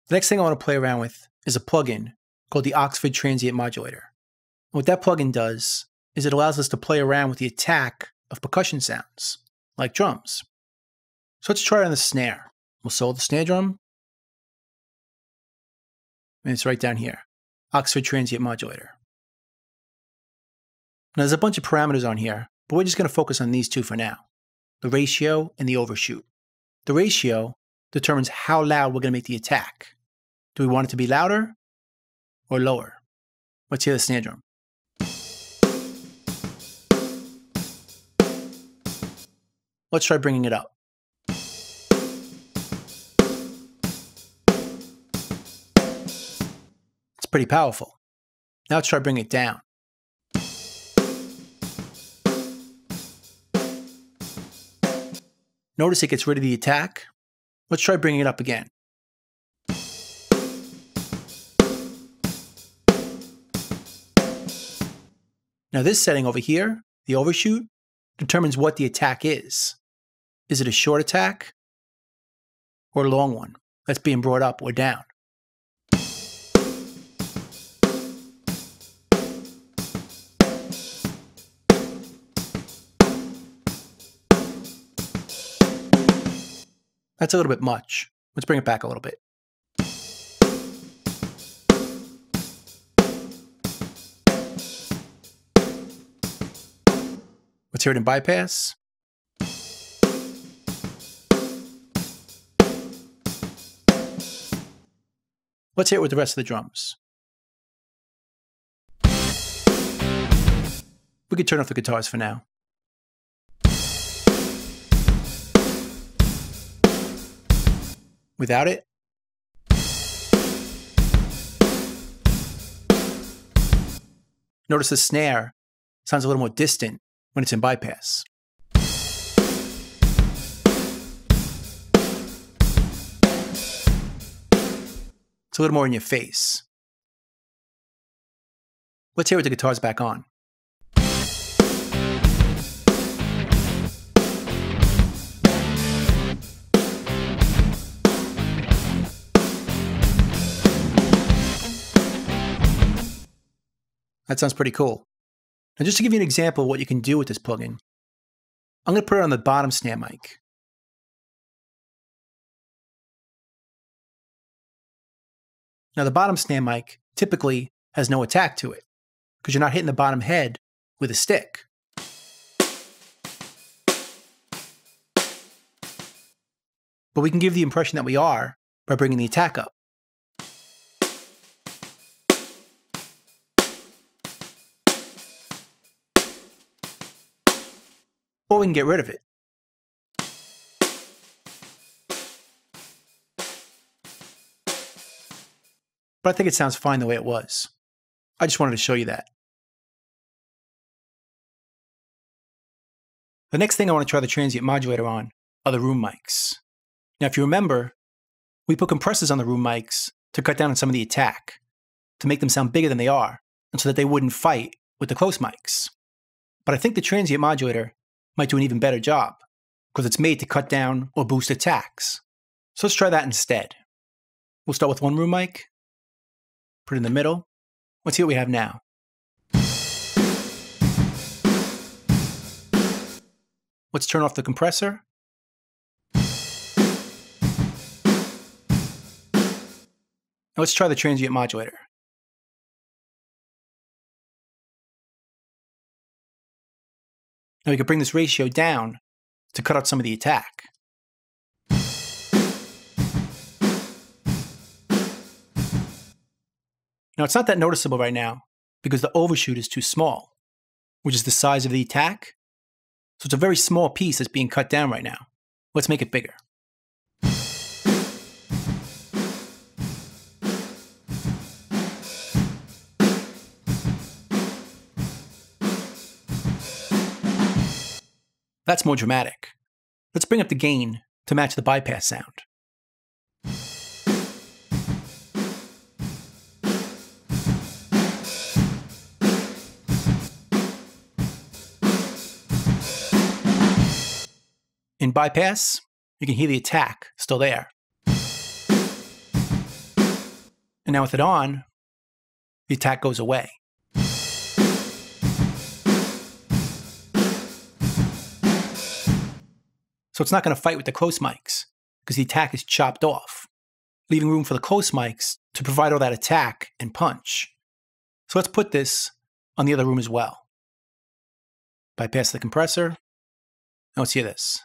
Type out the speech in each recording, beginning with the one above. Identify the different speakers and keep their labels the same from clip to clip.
Speaker 1: The next thing I want to play around with is a plugin called the Oxford Transient Modulator. And what that plugin does is it allows us to play around with the attack of percussion sounds, like drums. So let's try it on the snare. We'll solo the snare drum. And it's right down here, Oxford Transient Modulator. Now there's a bunch of parameters on here, but we're just going to focus on these two for now, the ratio and the overshoot. The ratio determines how loud we're going to make the attack. Do we want it to be louder or lower? Let's hear the snare drum. Let's try bringing it up. It's pretty powerful. Now let's try bringing it down. Notice it gets rid of the attack. Let's try bringing it up again. Now this setting over here, the overshoot, determines what the attack is. Is it a short attack or a long one that's being brought up or down? That's a little bit much. Let's bring it back a little bit. Let's hear it in bypass. Let's hear it with the rest of the drums. We could turn off the guitars for now. Without it, notice the snare sounds a little more distant when it's in bypass. It's a little more in your face. Let's hear it with the guitars back on. That sounds pretty cool. Now just to give you an example of what you can do with this plugin, I'm going to put it on the bottom snare mic. Now the bottom snare mic typically has no attack to it because you're not hitting the bottom head with a stick. But we can give the impression that we are by bringing the attack up. Or we can get rid of it. But I think it sounds fine the way it was. I just wanted to show you that. The next thing I want to try the transient modulator on are the room mics. Now if you remember, we put compressors on the room mics to cut down on some of the attack, to make them sound bigger than they are, and so that they wouldn't fight with the close mics. But I think the transient modulator might do an even better job, because it's made to cut down or boost attacks. So let's try that instead. We'll start with one room mic, put it in the middle. Let's see what we have now. Let's turn off the compressor. Now let's try the transient modulator. Now we can bring this ratio down to cut out some of the attack. Now it's not that noticeable right now because the overshoot is too small, which is the size of the attack. So it's a very small piece that's being cut down right now. Let's make it bigger. That's more dramatic. Let's bring up the gain to match the bypass sound. In bypass, you can hear the attack still there. And now with it on, the attack goes away. So it's not going to fight with the close mics because the attack is chopped off, leaving room for the close mics to provide all that attack and punch. So let's put this on the other room as well. Bypass the compressor. Now let's hear this.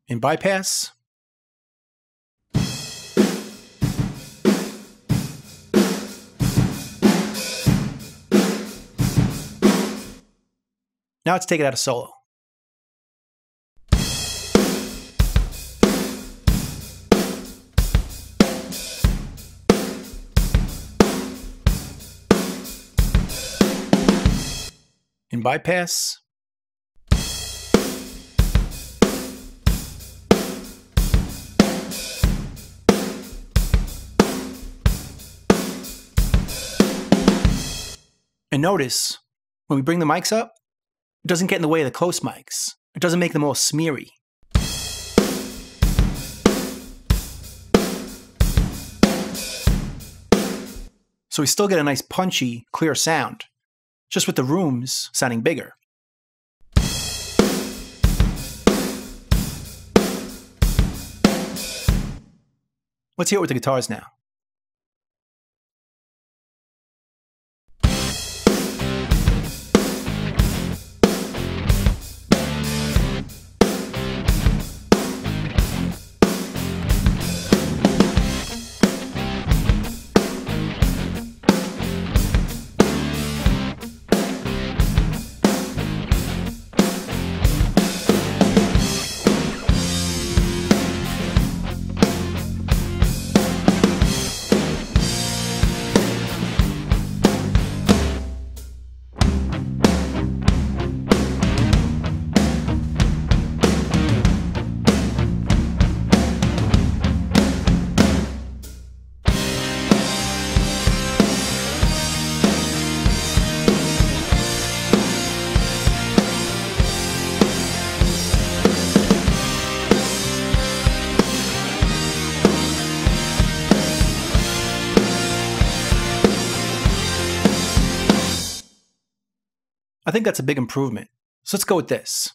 Speaker 1: In bypass. Now let's take it out of solo. In bypass. And notice, when we bring the mics up, it doesn't get in the way of the close mics. It doesn't make them all smeary. So we still get a nice punchy, clear sound, just with the rooms sounding bigger. Let's hear it with the guitars now. I think that's a big improvement. So let's go with this.